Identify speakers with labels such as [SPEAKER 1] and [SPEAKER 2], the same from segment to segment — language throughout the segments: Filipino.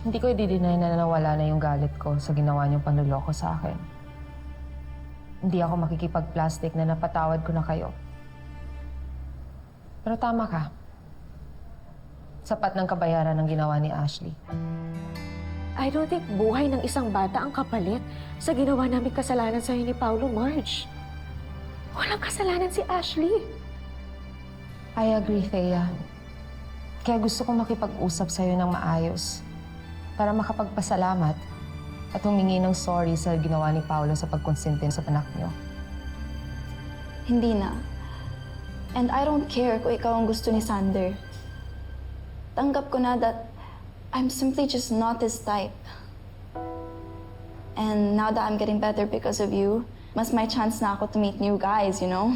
[SPEAKER 1] Hindi ko i-deny na nawala na yung galit ko sa ginawa niyong panluloko sa akin. Hindi ako makikipag-plastic na napatawad ko na kayo. Pero tama ka. Sapat ng kabayaran ng ginawa ni Ashley.
[SPEAKER 2] I don't think buhay ng isang bata ang kapalit sa ginawa namin kasalanan sa'yo ni Paulo, Marge. Walang kasalanan si Ashley.
[SPEAKER 1] I agree, Thea. Kaya gusto kong makipag-usap sa'yo ng maayos para makapagpasalamat at humingi ng sorry sa ginawa ni Paulo sa pagkonsintin sa anak niyo.
[SPEAKER 3] Hindi na. And I don't care kung ikaw ang gusto ni Sander. Tanggap ko na that I'm simply just not his type. And now that I'm getting better because of you, mas may chance na ako to meet new guys, you know?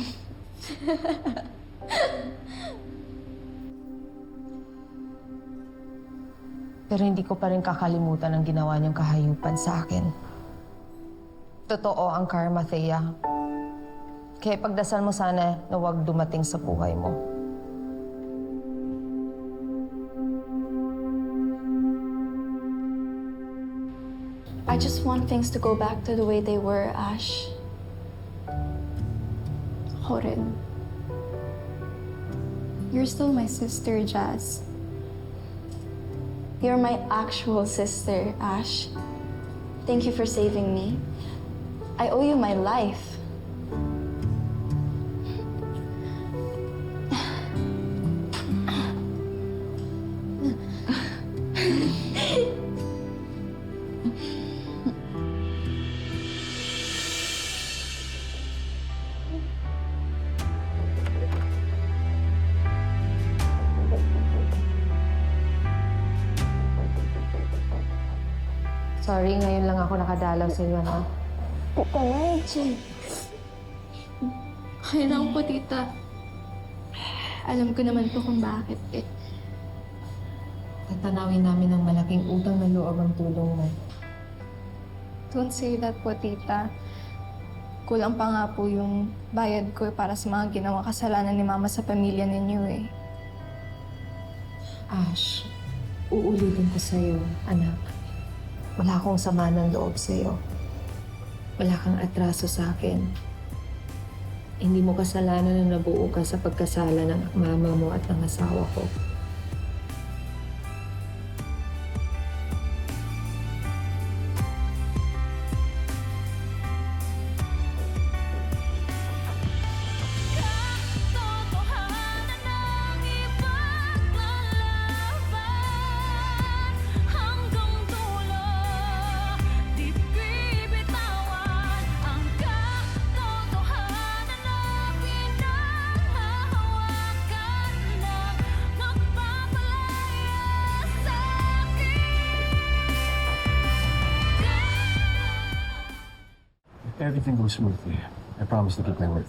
[SPEAKER 1] Pero hindi ko pa rin kakalimutan ang ginawa niyong kahayupan sa akin. Totoo ang karma, Thea. Kaya pagdasal mo sana na huwag dumating sa buhay mo.
[SPEAKER 3] I just want things to go back to the way they were, Ash.
[SPEAKER 4] Ako rin. You're still my sister, Jazz.
[SPEAKER 3] You're my actual sister, Ash. Thank you for saving me. I owe you my life.
[SPEAKER 1] Sorry, ngayon lang ako nakadalaw sa iyo, no?
[SPEAKER 3] Tita Margie.
[SPEAKER 4] Okay lang po, tita. Alam ko naman po kung bakit eh.
[SPEAKER 1] Tatanawin namin ng malaking utang na loob ang tulong mo.
[SPEAKER 4] Don't say that po, tita. Kulang pa nga po yung bayad ko para sa mga ginawang kasalanan ni Mama sa pamilya ninyo eh.
[SPEAKER 1] Ash, uulitin ko sa'yo, anak. Wala akong sama ng loob sa'yo. Wala kang atraso sa akin. Hindi mo kasalanan na nabuo ka sa pagkasala ng mama mo at ng asawa ko.
[SPEAKER 5] Everything goes smoothly. I promise to keep my word.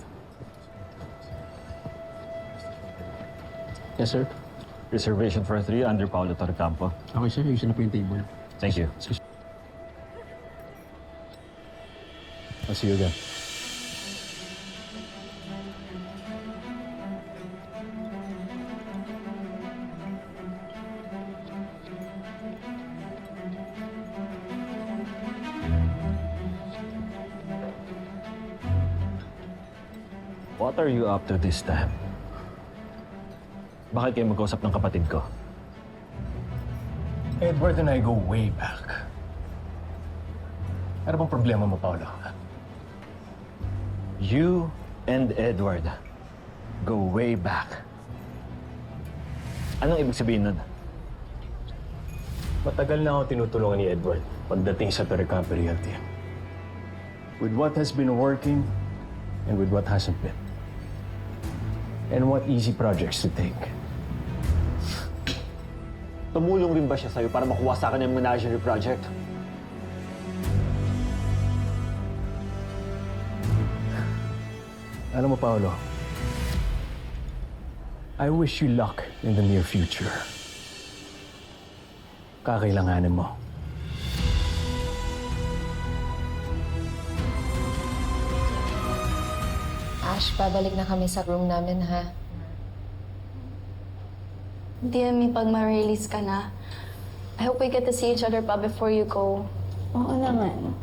[SPEAKER 6] Yes, sir. Reservation for 3 under Paulo Torrecampo.
[SPEAKER 5] Okay, sir. Ayusin na po yung table.
[SPEAKER 6] Thank you.
[SPEAKER 5] I'll see you again.
[SPEAKER 6] What are you up to this time? Bakit kayo mag-usap ng kapatid ko?
[SPEAKER 5] Edward and I go way back. Ano bang problema mo, Paolo?
[SPEAKER 6] You and Edward go way back. Anong ibig sabihin nun?
[SPEAKER 5] Matagal na ako tinutulungan ni Edward pagdating sa Torrecampo Realty. With what has been working and with what hasn't been. And what easy projects to take.
[SPEAKER 6] Tumulong rin ba siya sa'yo para makuha sa akin yung menagerie project?
[SPEAKER 5] Alam mo, Paolo, I wish you luck in the near future. Kakailanganin mo.
[SPEAKER 1] Ash, babalik na kami sa room namin, ha?
[SPEAKER 3] Hindi, pag ma-release ka na, I hope we get to see each other pa before you go.
[SPEAKER 4] Oo naman.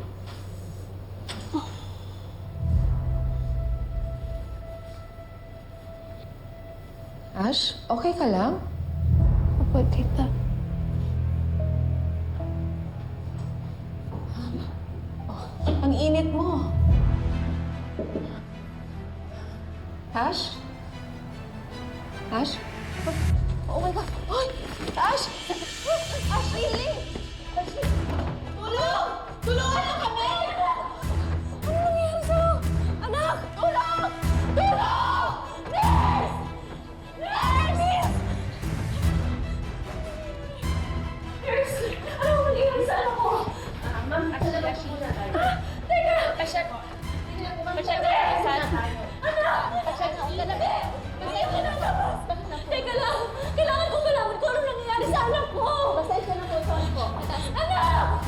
[SPEAKER 1] Ash, okay ka lang?
[SPEAKER 4] Opo, tita.
[SPEAKER 1] Ang init mo. Ash? Ash? Oh my God! Ay! Ash! Ash, Lily! Tulong! Tulungan niyo kami! Ano nangyari sa'yo? Anak! Tulong! Tulong! Nurse! Nurse! Nurse! Ano nangyari sa anak ko? Ma'am, teka! Pasyal ko. Pasyal ko. Anak! Pasyal ko. Teka lang! Kailangan ko malaman kung ano nangyayari sa anak ko! Pasensya na po, sorry po. Anak!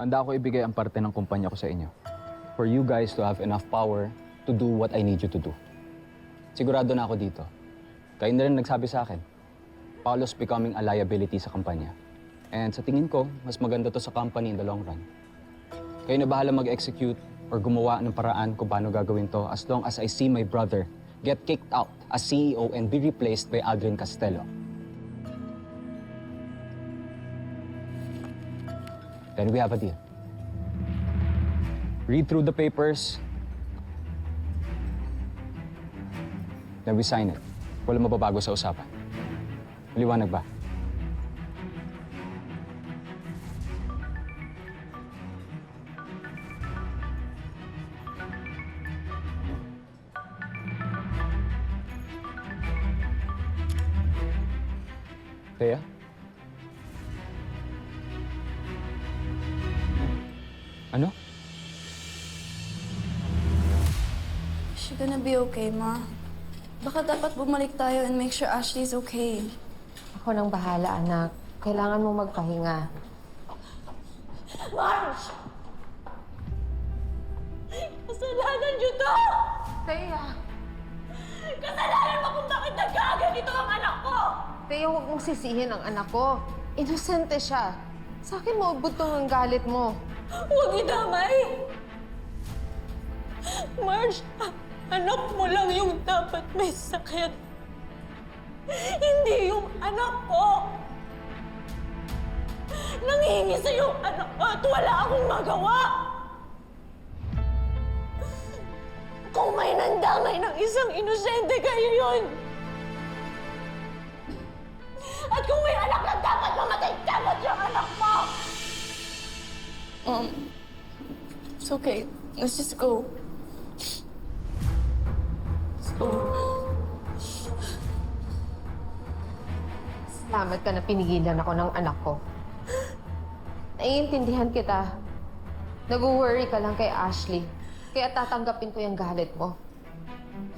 [SPEAKER 7] Handa ako ibigay ang parte ng kumpanya ko sa inyo. For you guys to have enough power to do what I need you to do. Sigurado na ako dito. Kayo na rin nagsabi sa akin. Paolo's becoming a liability sa kumpanya. And sa tingin ko, mas maganda to sa company in the long run. Kayo na bahala mag-execute or gumawa ng paraan kung paano gagawin to as long as I see my brother get kicked out as CEO and be replaced by Adrian Castello. Then we have a deal. Read through the papers. Then we sign it. Walang mababago sa usapan. Maliwanag ba? Thea? Ano?
[SPEAKER 3] Is she gonna be okay, Ma? Baka dapat bumalik tayo and make sure Ashley's okay.
[SPEAKER 1] Ako nang bahala, anak. Kailangan mo magpahinga.
[SPEAKER 2] Marge! Kasalanan niyo to!
[SPEAKER 1] Teya!
[SPEAKER 2] Kasalanan mo kung bakit nagkaganito ang anak ko!
[SPEAKER 1] Teya, huwag mong sisihin ang anak ko. Inosente siya. Sa akin mo, butong ang galit mo.
[SPEAKER 2] Huwag idamay! Marge, anak mo lang yung dapat may sakit. Hindi yung anak ko! Nanghihingi sa yung anak ko at wala akong magawa! Kung may nandamay ng isang inosente, kayo yun! At kung may anak na dapat mamatay, dapat yung anak mo!
[SPEAKER 3] It's okay. Let's just go. Let's go.
[SPEAKER 1] Salamat ka na pinigilan ako ng anak ko. Naiintindihan kita. Nag-worry ka lang kay Ashley. Kaya tatanggapin ko yung galit mo.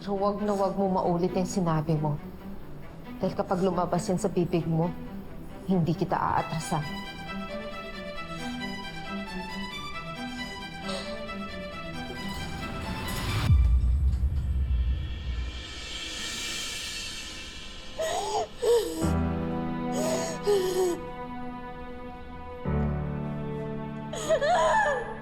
[SPEAKER 1] Pero wag na wag mo maulit yung sinabi mo. Dahil kapag lumabas yan sa bibig mo, hindi kita aatrasan.
[SPEAKER 2] Ah!